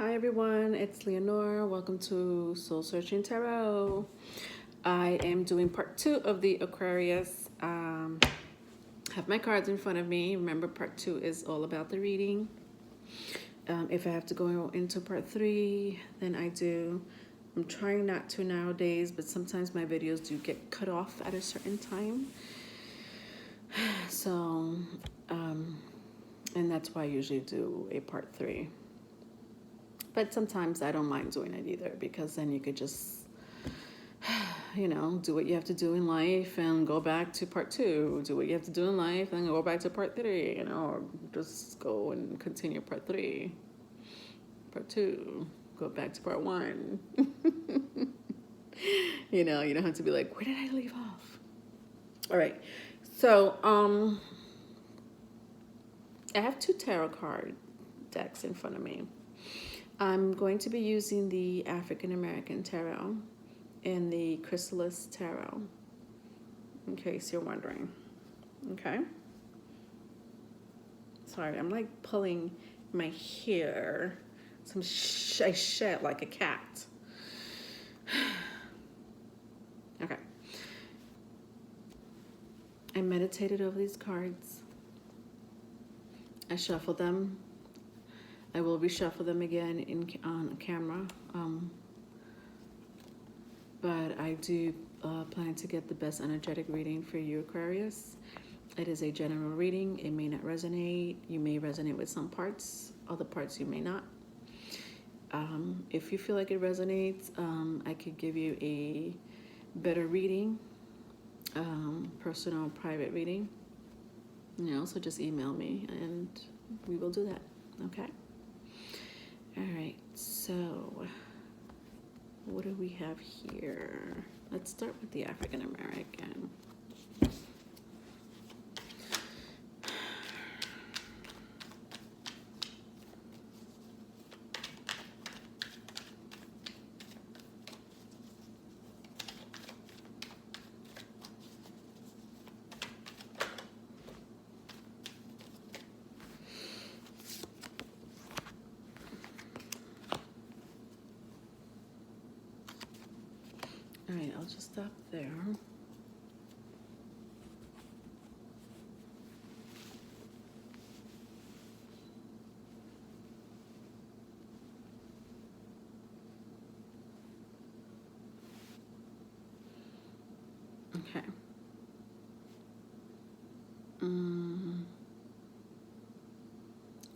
Hi everyone, it's Leonore. Welcome to Soul Searching Tarot. I am doing part 2 of the Aquarius. Have my cards in front of me. Remember, part 2 is all about the reading. If I have to go into part 3, then I do. I'm trying not to nowadays, but sometimes my videos do get cut off at a certain time. So, and that's why I usually do a part 3. But sometimes I don't mind doing it either, because then you could just, do what you have to do in life and go back to part 2. Do what you have to do in life and go back to part 3, or just go and continue part 3. Part 2, go back to part 1. You don't have to be like, where did I leave off? All right. So, I have 2 tarot card decks in front of me. I'm going to be using the African American Tarot and the Chrysalis Tarot, in case you're wondering. Okay? Sorry, I'm like pulling my hair. I shed like a cat. Okay. I meditated over these cards. I shuffled them. I will reshuffle them again on camera, but I do plan to get the best energetic reading for you, Aquarius. It is a general reading. It may not resonate. You may resonate with some parts, other parts you may not. If you feel like it resonates, I could give you a better reading, personal, private reading. So just email me and we will do that, okay? All right, so what do we have here? Let's start with the African American. All right, I'll just stop there. Okay.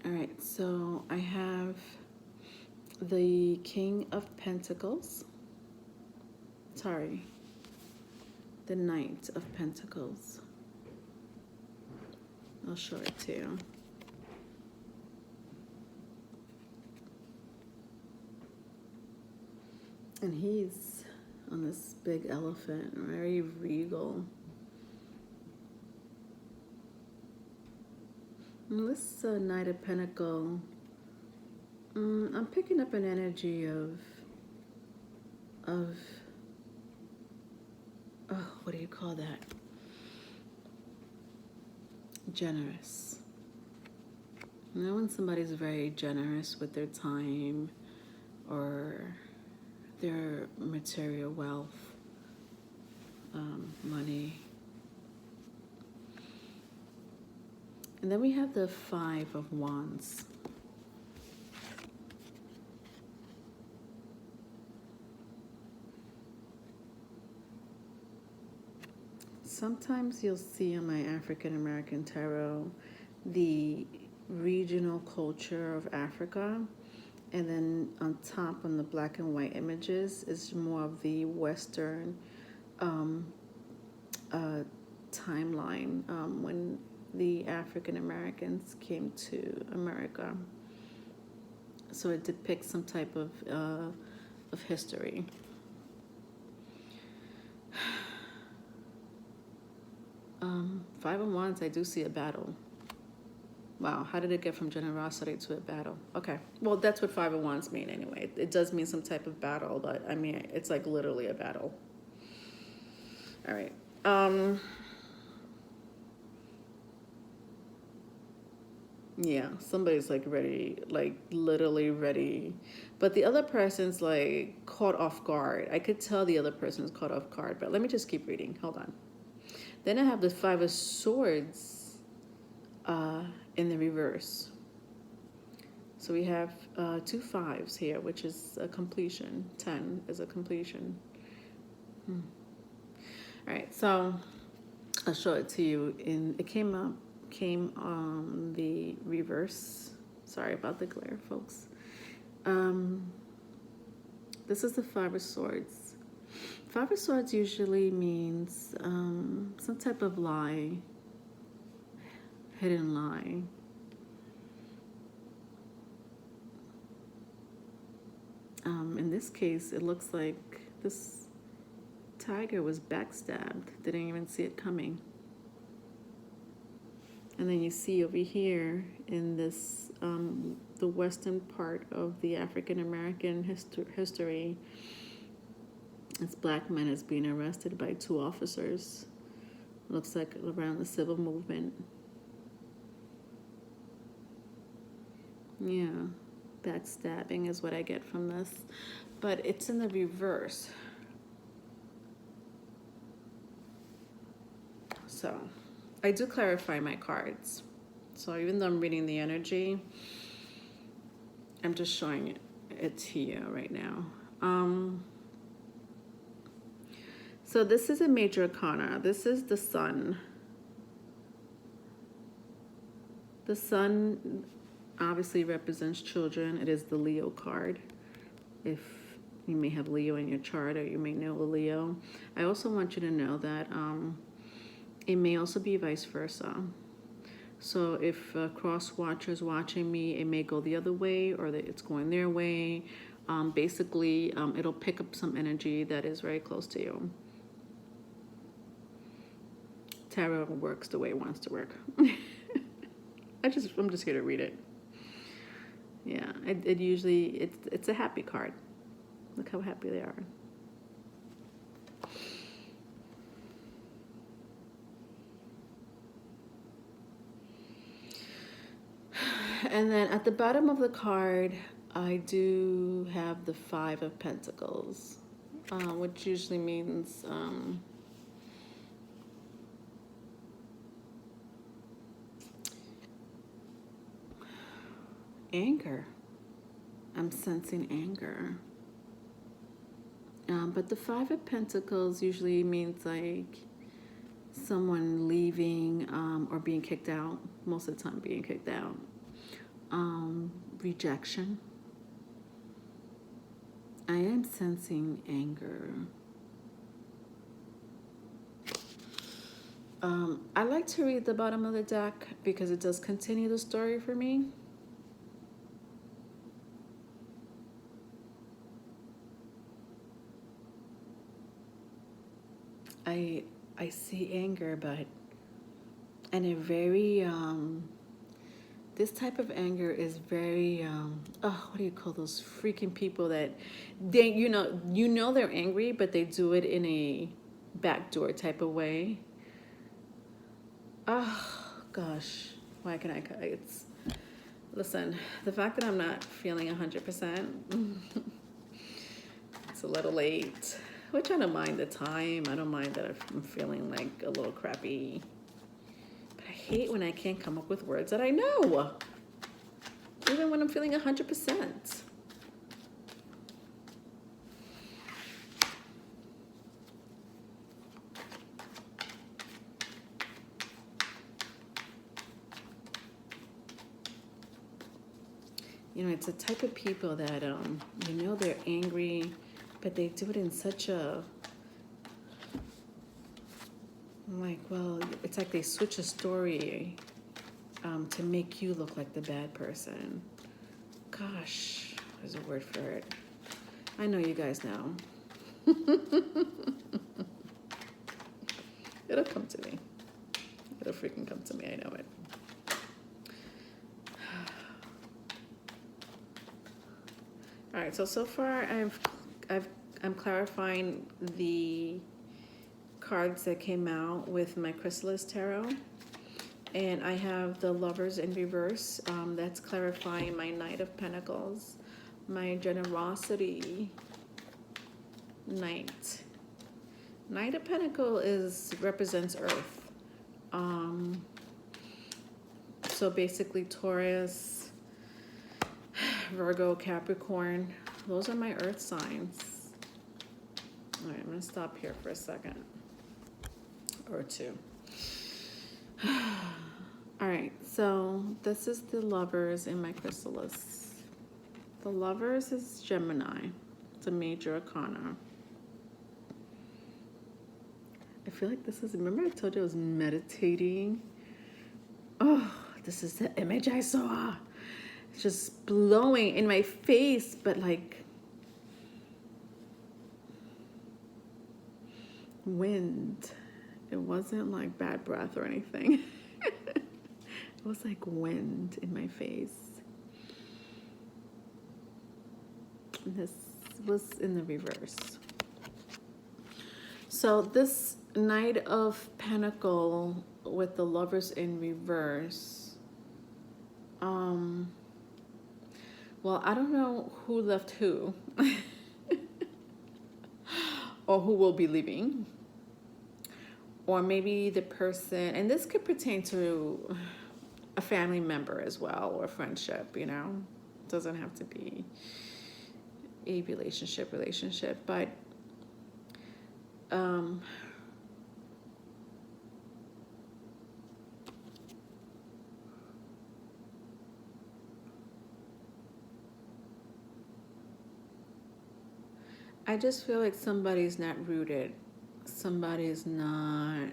All right, so I have the King of Pentacles. Sorry, the Knight of Pentacles. I'll show it to you. And he's on this big elephant, very regal. And this Knight of Pentacle, I'm picking up an energy of what do you call that? Generous. When somebody's very generous with their time or their material wealth, money. And then we have the Five of Wands. Sometimes you'll see on my African American Tarot the regional culture of Africa, and then on top, on the black and white images, is more of the Western timeline when the African Americans came to America. So it depicts some type of history. Five of Wands, I do see a battle. Wow, how did it get from generosity to a battle? Okay, well, that's what Five of Wands mean anyway. It does mean some type of battle, but I mean, it's like literally a battle. All right. Yeah, somebody's like ready, like literally ready. But the other person's like caught off guard. I could tell the other person's caught off guard, but let me just keep reading. Hold on. Then I have the Five of Swords in the reverse. So we have two fives here, which is a completion. 10 is a completion. All right, so I'll show it to you. It came on the reverse. Sorry about the glare, folks. This is the Five of Swords. Five of Swords usually means some type of lie, hidden lie. In this case, it looks like this tiger was backstabbed. Didn't even see it coming. And then you see over here in this, the western part of the African American history, this black man is being arrested by two officers. Looks like around the civil movement. Yeah, backstabbing is what I get from this. But it's in the reverse. So I do clarify my cards. So even though I'm reading the energy, I'm just showing it to you right now. So this is a major arcana. This is the sun. The sun obviously represents children. It is the Leo card. If you may have Leo in your chart or you may know a Leo. I also want you to know that it may also be vice versa. So if a cross watcher is watching me, it may go the other way or that it's going their way. Basically, it'll pick up some energy that is very close to you. Tarot works the way it wants to work. I'm just here to read it. Yeah, it usually, it's a happy card. Look how happy they are. And then at the bottom of the card, I do have the Five of Pentacles, which usually means anger. I'm sensing anger. But the Five of Pentacles usually means like someone leaving or being kicked out. Most of the time being kicked out. Rejection. I am sensing anger. I like to read the bottom of the deck because it does continue the story for me. I see anger, but and a very this type of anger is very what do you call those freaking people that they you know they're angry, but they do it in a backdoor type of way. Oh gosh, why can it's listen, the fact that I'm not feeling 100%, it's a little late. Which I don't mind the time. I don't mind that I'm feeling like a little crappy. But I hate when I can't come up with words that I know. Even when I'm feeling 100%. You know, it's a type of people that, you know they're angry, but they do it in such a, I'm like, well, it's like they switch a story to make you look like the bad person. Gosh, there's a word for it. I know you guys know. It'll come to me. It'll freaking come to me, I know it. All right, so far I'm clarifying the cards that came out with my Chrysalis Tarot. And I have the Lovers in reverse. That's clarifying my Knight of Pentacles, my generosity Knight. Knight of Pentacles represents Earth. So basically Taurus, Virgo, Capricorn, those are my Earth signs. All right, I'm gonna stop here for a second or two. All right, so this is the Lovers in my chrysalis. The Lovers is Gemini. It's a major arcana. I feel like this is, remember I told you I was meditating? Oh, this is the image I saw. It's just blowing in my face, but like wind. It wasn't like bad breath or anything. It was like wind in my face. This was in the reverse. So this Knight of Pentacle with the Lovers in reverse. Well, I don't know who left who or who will be leaving. Or maybe the person, and this could pertain to a family member as well, or friendship, you know. It doesn't have to be a relationship, but I just feel like somebody's not rooted. Somebody's not.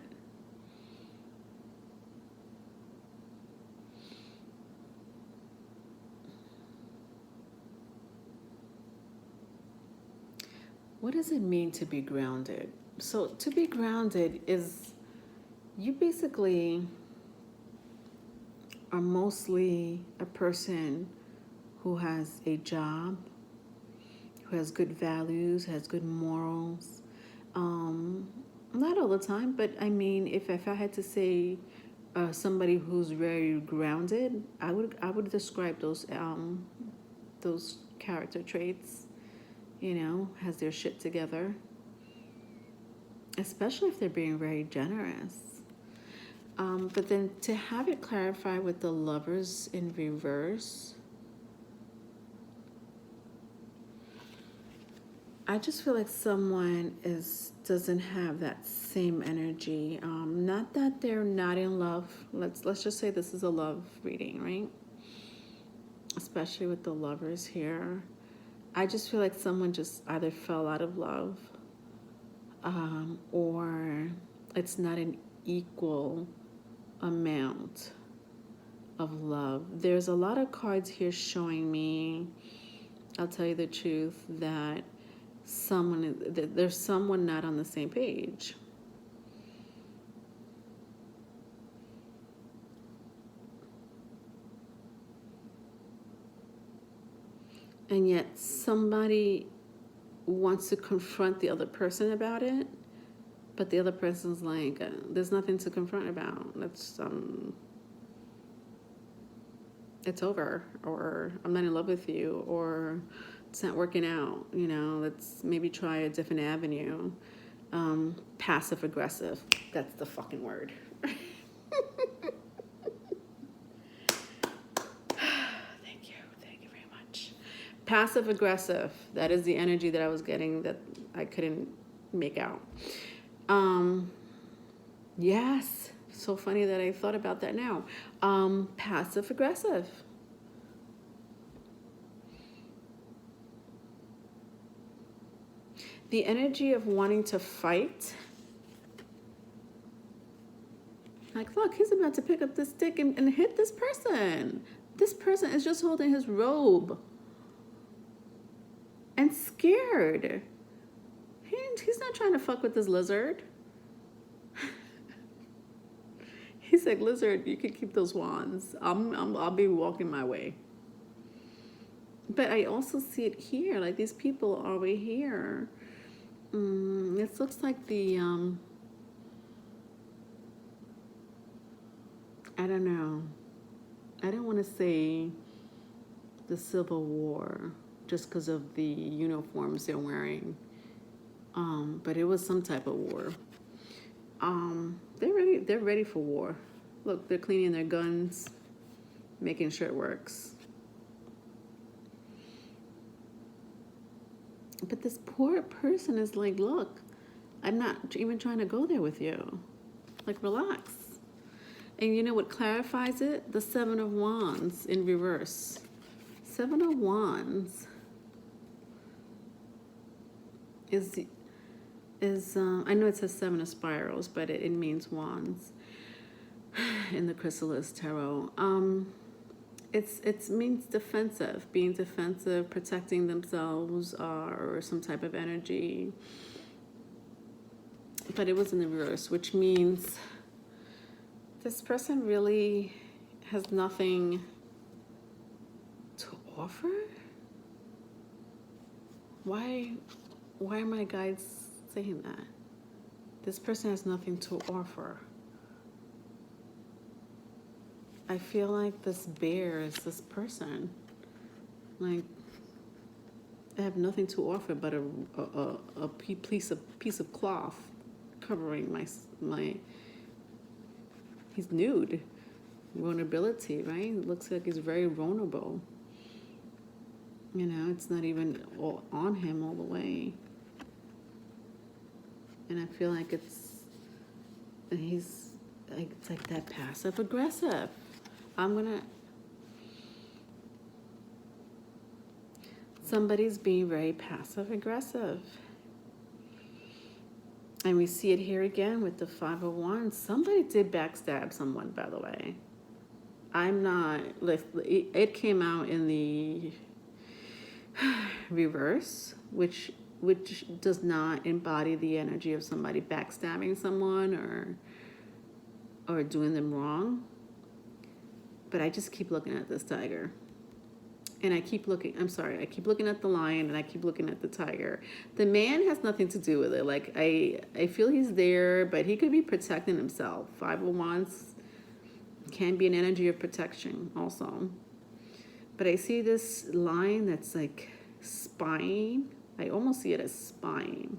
What does it mean to be grounded? So to be grounded is you basically are mostly a person who has a job, who has good values, has good morals. Not all the time, but I mean, if I had to say somebody who's very grounded, I would describe those character traits. You know, has their shit together, especially if they're being very generous. But then to have it clarify with the Lovers in reverse, I just feel like someone doesn't have that same energy. Not that they're not in love. Let's just say this is a love reading, right? Especially with the Lovers here. I just feel like someone just either fell out of love, or it's not an equal amount of love. There's a lot of cards here showing me, I'll tell you the truth, that there's someone not on the same page. And yet somebody wants to confront the other person about it, but the other person's like, there's nothing to confront about. It's over, or I'm not in love with you, or it's not working out, you know, let's maybe try a different avenue. Passive aggressive, that's the fucking word. Thank you very much. Passive aggressive, that is the energy that I was getting that I couldn't make out. Yes, so funny that I thought about that now. Passive aggressive. The energy of wanting to fight. Like, look, he's about to pick up this stick and hit this person. This person is just holding his robe and scared. He's not trying to fuck with this lizard. He's like, lizard, you can keep those wands. I'll be walking my way. But I also see it here. Like, these people are over here. It looks like the I don't know. I don't want to say the Civil War just because of the uniforms they're wearing. But it was some type of war. They're ready for war. Look, they're cleaning their guns, making sure it works. But this poor person is like, look, I'm not even trying to go there with you. Like, relax. And you know what clarifies it? The Seven of Wands in reverse. Seven of Wands is I know it says Seven of Spirals, but it means wands in the Chrysalis Tarot. It means defensive, being defensive, protecting themselves, or some type of energy. But it was in the reverse, which means this person really has nothing to offer. Why are my guides saying that? This person has nothing to offer. I feel like this bear is this person. Like, I have nothing to offer but a piece of cloth covering my. He's nude. Vulnerability, right? It looks like he's very vulnerable. You know, it's not even all on him all the way. And I feel like it's like that passive aggressive. Somebody's being very passive aggressive. And we see it here again with the Five of Wands. Somebody did backstab someone, by the way. It came out in the reverse, which does not embody the energy of somebody backstabbing someone or doing them wrong. But I just keep looking at this tiger. And I keep looking at the lion and I keep looking at the tiger. The man has nothing to do with it. Like, I feel he's there, but he could be protecting himself. Five of Wands can be an energy of protection also. But I see this lion that's like spying. I almost see it as spying.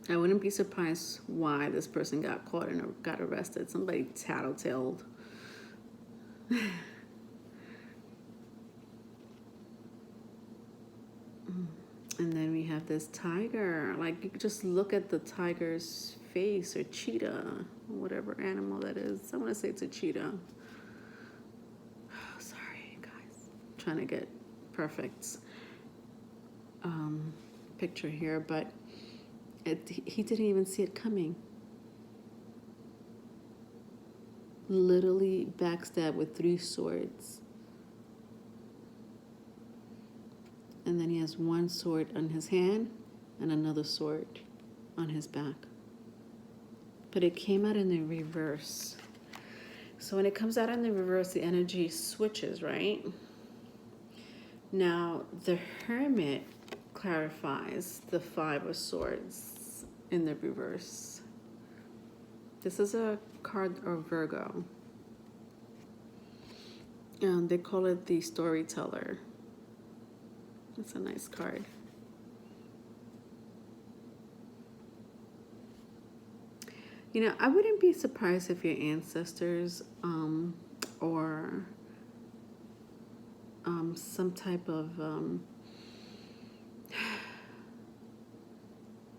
I wouldn't be surprised why this person got caught and got arrested. Somebody tattletaled. And then we have this tiger. Like, you could just look at the tiger's face, or cheetah, whatever animal that is. I want to say it's a cheetah. Oh, sorry, guys. I'm trying to get perfect picture here, but he didn't even see it coming. Literally backstab with 3 swords. And then he has 1 sword on his hand and another sword on his back. But it came out in the reverse. So when it comes out in the reverse, the energy switches, right? Now, the Hermit clarifies the 5 of Swords in the reverse. This is a card of Virgo. They call it the Storyteller. It's a nice card. You know, I wouldn't be surprised if your ancestors or some type of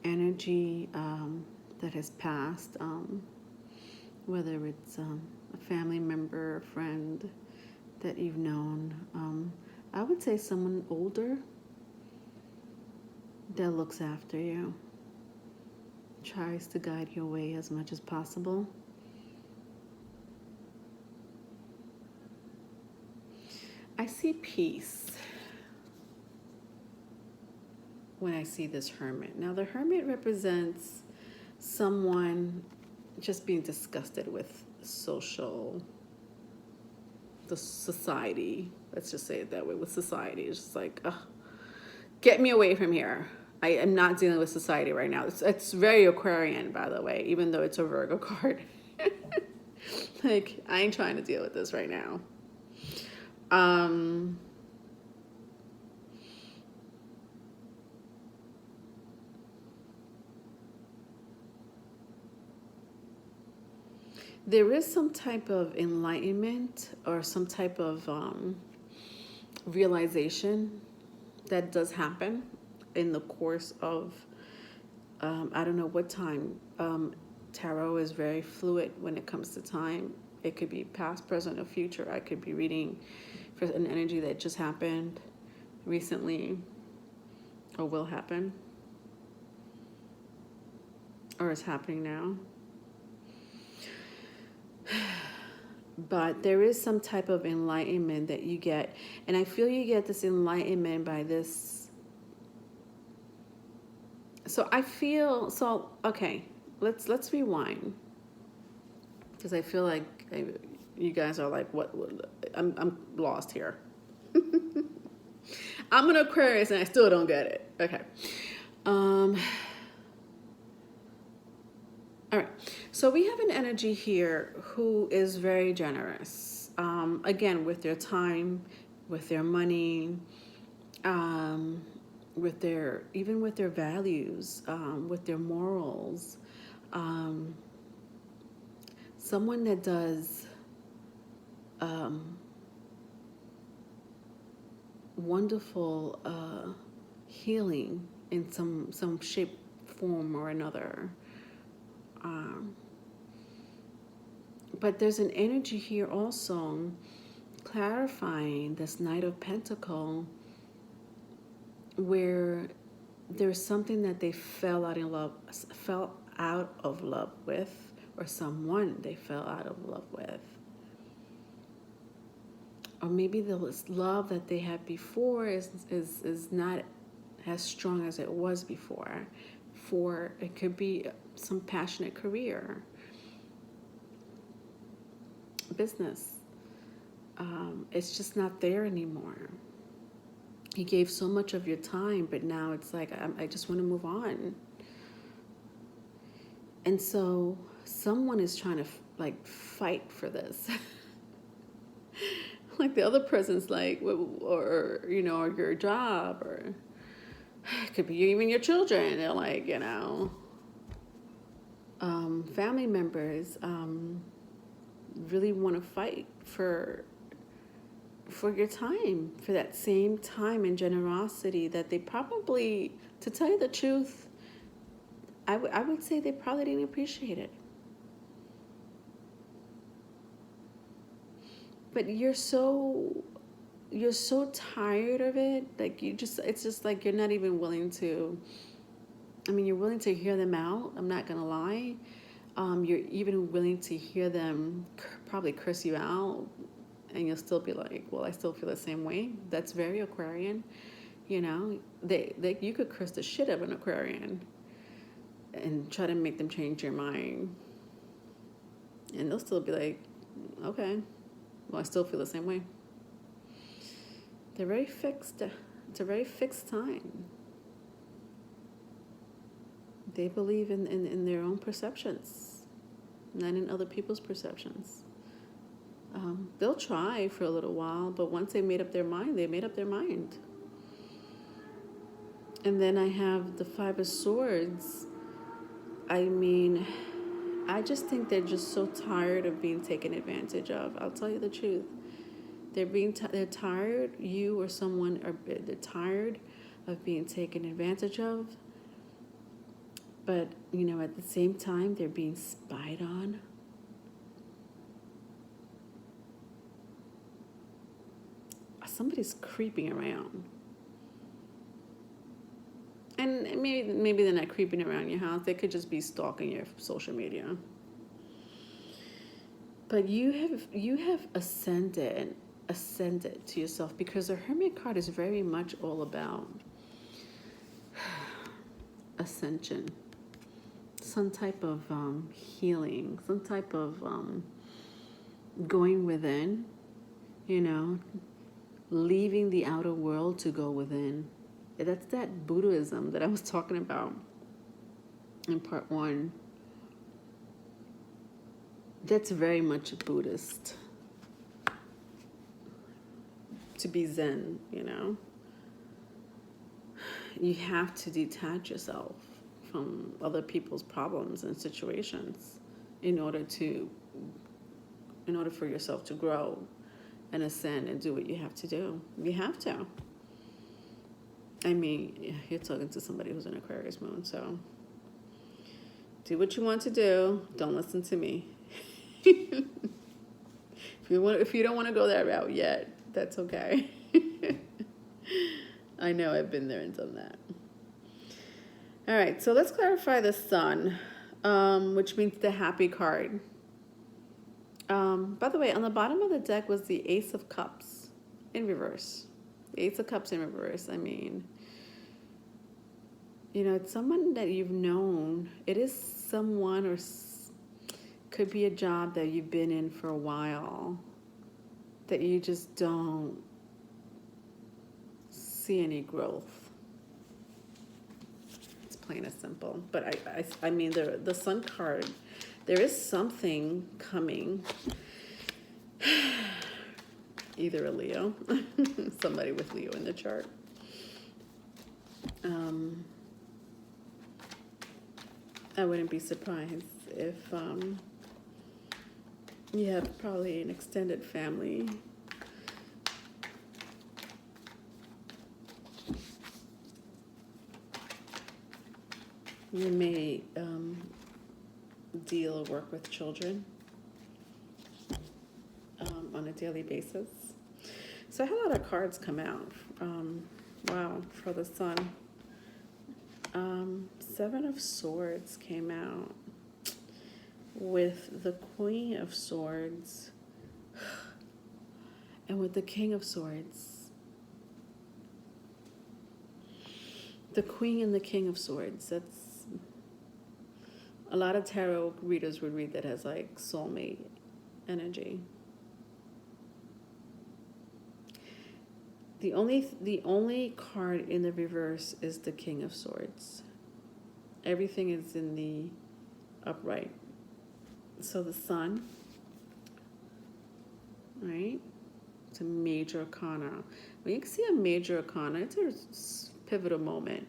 energy that has passed, whether it's a family member, a friend that you've known. I would say someone older that looks after you, tries to guide your way as much as possible. I see peace when I see this Hermit. Now, the Hermit represents someone just being disgusted with the society. Let's just say it that way, with society. It's just like, get me away from here. I am not dealing with society right now. It's very Aquarian, by the way, even though it's a Virgo card. Like, I ain't trying to deal with this right now. Um, there is some type of enlightenment or some type of realization that does happen in the course of, I don't know what time. Tarot is very fluid when it comes to time. It could be past, present, or future. I could be reading for an energy that just happened recently or will happen or is happening now. But there is some type of enlightenment that you get. And I feel you get this enlightenment by this. So I feel, so, okay, let's rewind. Because I feel like you guys are like, what I'm lost here. I'm an Aquarius and I still don't get it. Okay. All right. So we have an energy here who is very generous. Again, with their time, with their money, with their, even with their values, with their morals. Someone that does wonderful healing in some shape, form, or another. But there's an energy here also clarifying this Knight of Pentacles, where there's something that they fell out of love with, or someone they fell out of love with. Or maybe the love that they had before is not as strong as it was before. For it could be some passionate career, business. It's just not there anymore. You gave so much of your time, but now it's like, I just want to move on. And so someone is trying to like fight for this. Like the other person's like, or you know, or your job, or it could be even your children. They're like, you know, family members really want to fight for your time, for that same time and generosity that they probably, to tell you the truth, I would say they probably didn't appreciate it. But you're so tired of it, like it's just like you're not even willing to, I mean, you're willing to hear them out, I'm not gonna lie. You're even willing to hear them probably curse you out, and you'll still be like, well, I still feel the same way. That's very Aquarian, you know. They you could curse the shit out of an Aquarian and try to make them change your mind, and they'll still be like, okay, well, I still feel the same way. They're very fixed. It's a very fixed time. They believe in their own perceptions, not in other people's perceptions. They'll try for a little while, but once they made up their mind, they made up their mind. And then I have the Five of Swords. I mean, I just think they're just so tired of being taken advantage of. I'll tell you the truth. They're tired. You or someone they're tired of being taken advantage of. But you know, at the same time, they're being spied on. Somebody's creeping around. And maybe they're not creeping around your house. They could just be stalking your social media. But you have ascended to yourself, because the Hermit card is very much all about ascension, some type of healing, some type of going within, you know, leaving the outer world to go within. That's that Buddhism that I was talking about in part 1. That's very much Buddhist. To be Zen, you know. You have to detach yourself from other people's problems and situations in order for yourself to grow and ascend and do what you have to do. You have to. I mean, you're talking to somebody who's an Aquarius moon, so do what you want to do. Don't listen to me. If you don't want to go that route yet, that's okay. I know I've been there and done that. All right, so let's clarify the sun, which means the happy card. By the way, on the bottom of the deck was the Ace of Cups in reverse. The Ace of Cups in reverse. I mean, you know, it's someone that you've known. It is someone, or could be a job that you've been in for a while that you just don't see any growth. It's plain and simple. But I mean, the Sun card, there is something coming. Either a Leo, somebody with Leo in the chart. I wouldn't be surprised if you have probably an extended family. You may deal or work with children on a daily basis. So I had a lot of cards come out. Wow, for the sun. Seven of Swords came out with the Queen of Swords and with the King of Swords. The Queen and the King of Swords. That's a lot of tarot readers would read that as like soulmate energy. The only card in the reverse is the King of Swords. Everything is in the upright. So the sun, right? It's a major arcana. When you see a major arcana, it's a pivotal moment.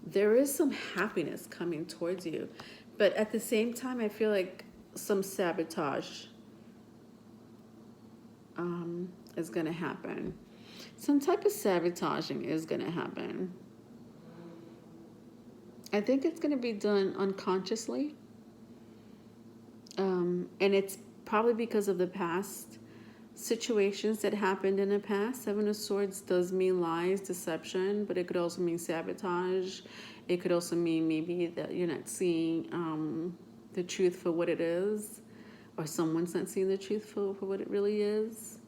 There is some happiness coming towards you, but at the same time, I feel like some sabotage is going to happen. Some type of sabotaging is going to happen. I think it's going to be done unconsciously. And it's probably because of the past situations that happened in the past. Seven of Swords does mean lies, deception, but it could also mean sabotage. It could also mean maybe that you're not seeing the truth for what it is, or someone's not seeing the truth for what it really is.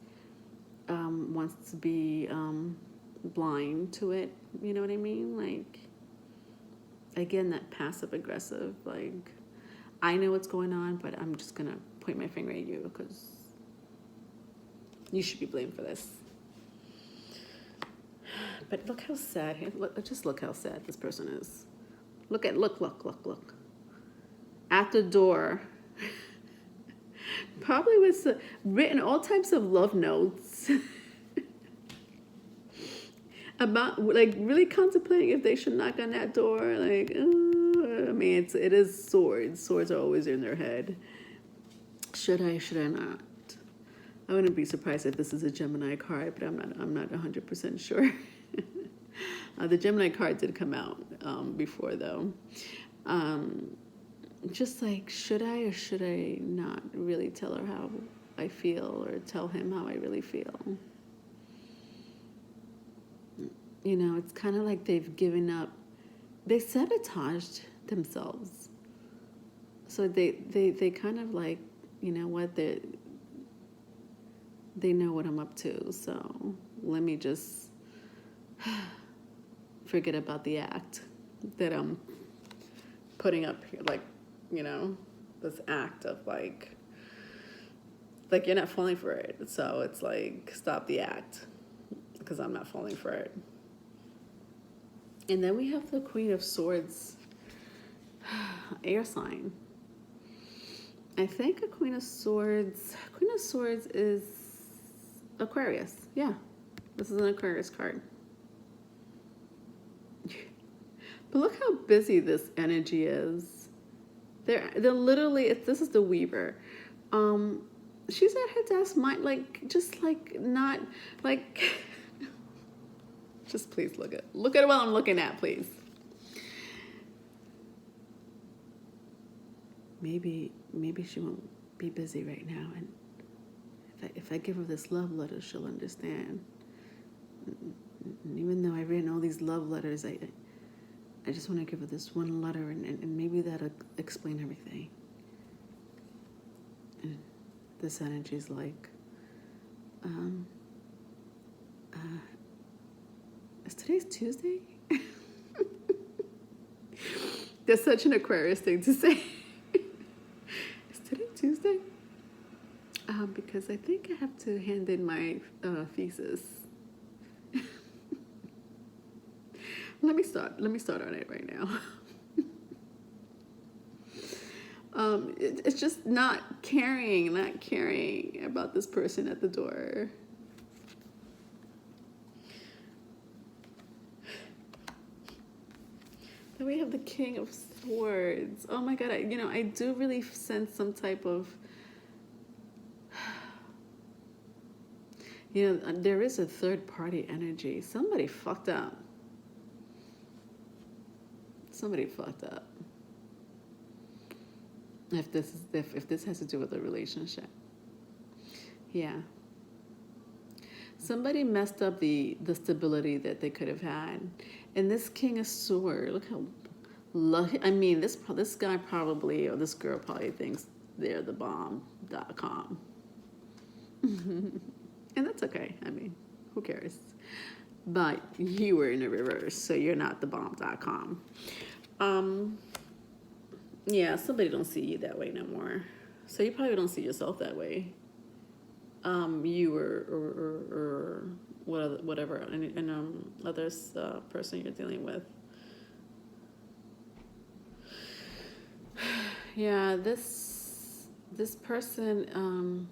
Wants to be blind to it, you know what I mean? Like, again, that passive aggressive, like, I know what's going on, but I'm just gonna point my finger at you because you should be blamed for this. But look how sad, just look how sad this person is. Look. At the door, probably with written all types of love notes. About, like, really contemplating if they should knock on that door. Like, I mean, it is swords. Swords are always in their head. Should I not? I wouldn't be surprised if this is a Gemini card, but I'm not 100% sure. The Gemini card did come out before, though. Just like, should I or should I not really tell her how I feel, or tell him how I really feel? You know, it's kind of like they've given up. They sabotaged themselves. So they kind of like, you know what, they know what I'm up to. So let me just forget about the act that I'm putting up here. Like, you know, this act of like you're not falling for it. So it's like, stop the act because I'm not falling for it. And then we have the Queen of Swords, air sign. I think a Queen of Swords. Queen of Swords is Aquarius. Yeah, this is an Aquarius card. But look how busy this energy is. They're literally. This is the Weaver. She's at her desk, just not like. Just please look at what I'm looking at, please. Maybe she won't be busy right now, and if I give her this love letter, she'll understand. And even though I've written all these love letters, I just want to give her this one letter, and maybe that'll explain everything. And this energy is like, is today's Tuesday? That's such an Aquarius thing to say. Is today Tuesday? Because I think I have to hand in my thesis. Let me start on it right now. It's just not caring about this person at the door. Then we have the King of Swords. Oh my God, I do really sense some type of, there is a third party energy. Somebody fucked up. If this has to do with a relationship. Yeah. Somebody messed up the stability that they could have had. And this King of Swords, look how lucky. I mean, this guy probably, or this girl probably thinks they're the bomb.com. And that's okay. I mean, who cares? But you were in the reverse, so you're not the bomb.com. Yeah, somebody don't see you that way no more. So you probably don't see yourself that way. You or whatever, and others person you're dealing with. Yeah, this person,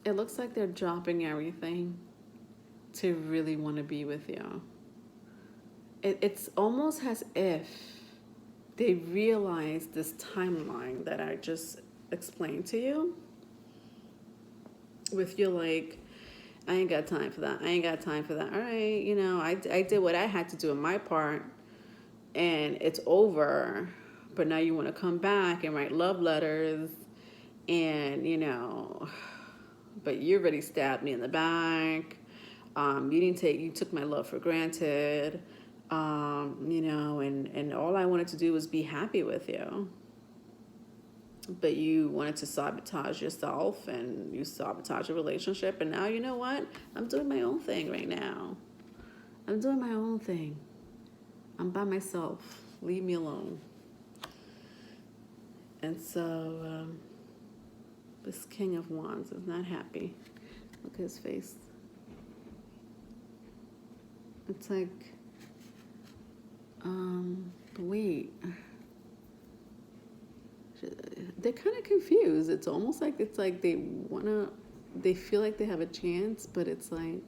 it looks like they're dropping everything to really want to be with you. It's almost as if they realize this timeline that I just explained to you. With you like, I ain't got time for that. All right, I did what I had to do in my part, and it's over. But now you want to come back and write love letters, and but you already stabbed me in the back. You took my love for granted. And all I wanted to do was be happy with you. But you wanted to sabotage yourself, and you sabotage a relationship, and now you know what? I'm doing my own thing right now. I'm doing my own thing. I'm by myself. Leave me alone. And so this King of Wands is not happy. Look at his face. It's like, wait. They're kind of confused. It's almost like they feel like they have a chance, but it's like,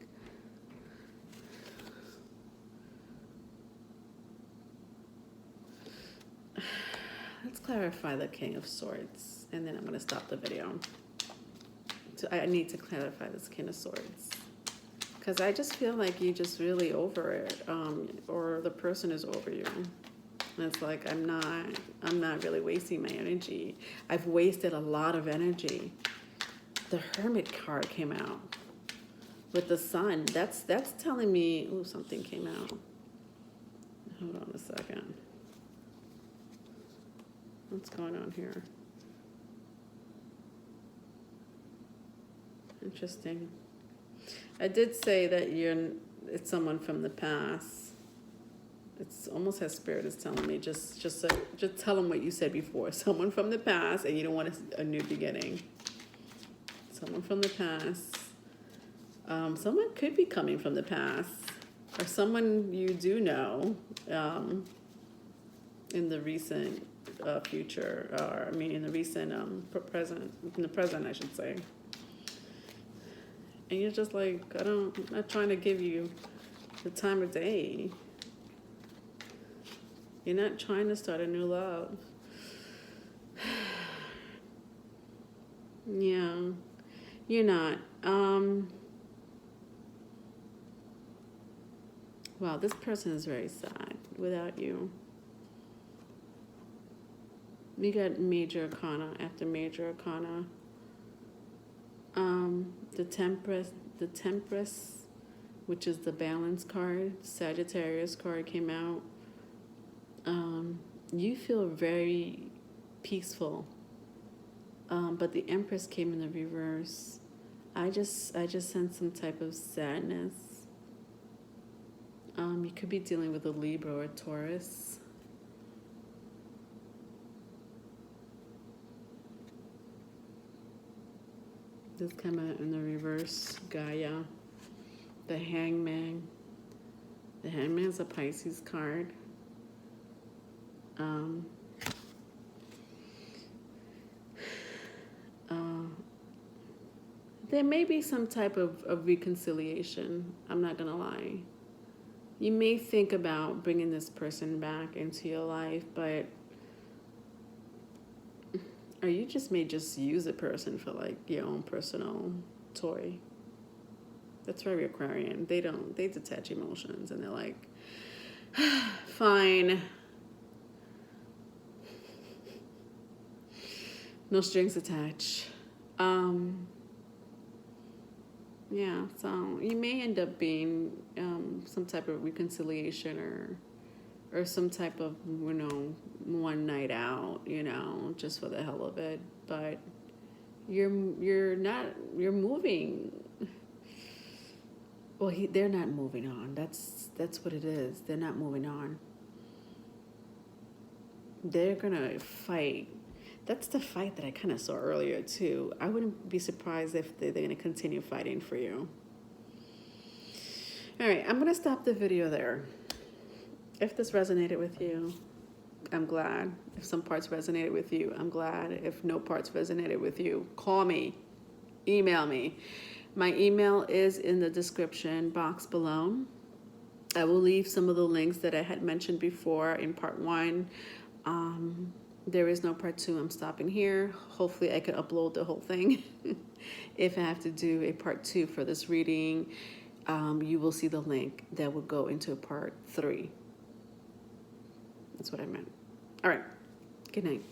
let's clarify the King of Swords, and then I'm going to stop the video. So I need to clarify this King of Swords, because I just feel like you're just really over it, or the person is over you. And it's like, I'm not really wasting my energy. I've wasted a lot of energy. The Hermit card came out with the Sun. That's telling me, ooh, something came out. Hold on a second. What's going on here? Interesting. I did say that it's someone from the past. It's almost as Spirit is telling me, just tell them what you said before. Someone from the past, and you don't want a new beginning. Someone from the past. Someone could be coming from the past, or someone you do know in the recent future, or I mean in the recent present, in the present I should say. And you're just like, I'm not trying to give you the time of day. You're not trying to start a new love. Yeah, you're not. Wow, this person is very sad without you. We got major arcana after major arcana. The Tempress, which is the balance card, Sagittarius card came out. You feel very peaceful. But the Empress came in the reverse. I just sense some type of sadness. You could be dealing with a Libra or a Taurus. This came out in the reverse, Gaia. The Hangman. The Hangman is a Pisces card. There may be some type of reconciliation. I'm not gonna lie. You may think about bringing this person back into your life, but or you may just use a person for like your own personal toy. That's very Aquarian. They detach emotions and they're like, fine. No strings attached. Yeah, so you may end up being some type of reconciliation or some type of, one night out, just for the hell of it. But you're moving. Well, they're not moving on. That's what it is. They're not moving on. They're gonna fight. That's the fight that I kind of saw earlier too. I wouldn't be surprised if they're gonna continue fighting for you. All right, I'm gonna stop the video there. If this resonated with you, I'm glad. If some parts resonated with you, I'm glad. If no parts resonated with you, call me, email me. My email is in the description box below. I will leave some of the links that I had mentioned before in part 1. There is no part 2. I'm stopping here. Hopefully I can upload the whole thing. If I have to do a part 2 for this reading, you will see the link that would go into part 3. That's what I meant. All right. Good night.